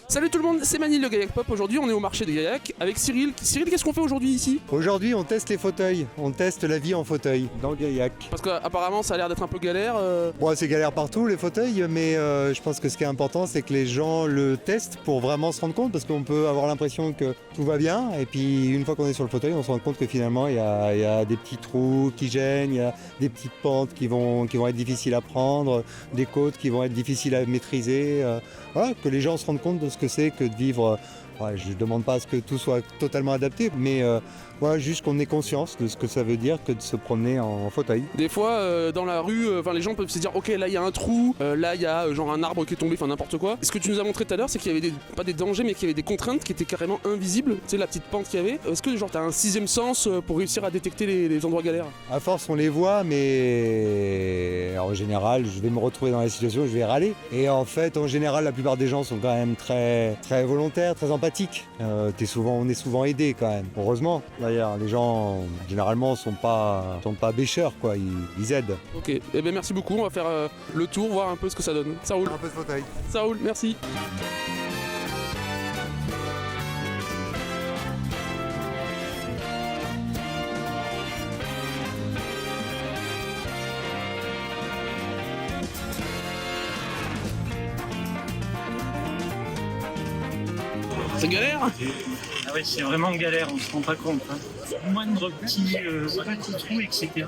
Salut tout le monde, c'est Manil le Gaillac Pop. Aujourd'hui on est au marché des Gaillacs avec Cyril. Cyril, qu'est-ce qu'on fait aujourd'hui ici? Aujourd'hui, on teste les fauteuils. On teste la vie en fauteuil dans le Gaillac. Parce qu'apparemment ça a l'air d'être un peu galère. Bon, c'est galère partout les fauteuils, mais je pense que ce qui est important, c'est que les gens le testent pour vraiment se rendre compte, parce qu'on peut avoir l'impression que tout va bien, et puis une fois qu'on est sur le fauteuil, on se rend compte que finalement il y a des petits trous qui gênent, il y a des petites pentes qui vont être difficiles à prendre, des côtes qui vont être difficiles à maîtriser. Voilà, que les gens se rendent compte de ce que c'est que de vivre. Je ne demande pas à ce que tout soit totalement adapté, mais voilà, juste qu'on ait conscience de ce que ça veut dire que de se promener en fauteuil. Des fois dans la rue, les gens peuvent se dire ok là il y a un trou, là il y a genre un arbre qui est tombé, enfin n'importe quoi. Ce que tu nous as montré tout à l'heure, c'est qu'il y avait pas des dangers, mais qu'il y avait des contraintes qui étaient carrément invisibles. Tu sais, la petite pente qu'il y avait. Est-ce que genre t'as un sixième sens pour réussir à détecter les endroits galères? À force, on les voit, mais en général, je vais me retrouver dans la situation, je vais râler. Et en fait, en général, la plupart des gens sont quand même très, très volontaires, très empathiques. On est souvent aidés quand même. Heureusement, d'ailleurs, les gens généralement sont pas bêcheurs, quoi. Ils aident. Ok, et ben merci beaucoup. On va faire le tour, voir un peu ce que ça donne. Ça roule. Un peu de fauteuil. Ça roule, merci. C'est galère? Ah ouais, c'est vraiment galère, on se rend pas compte. Moindre petit trou, etc.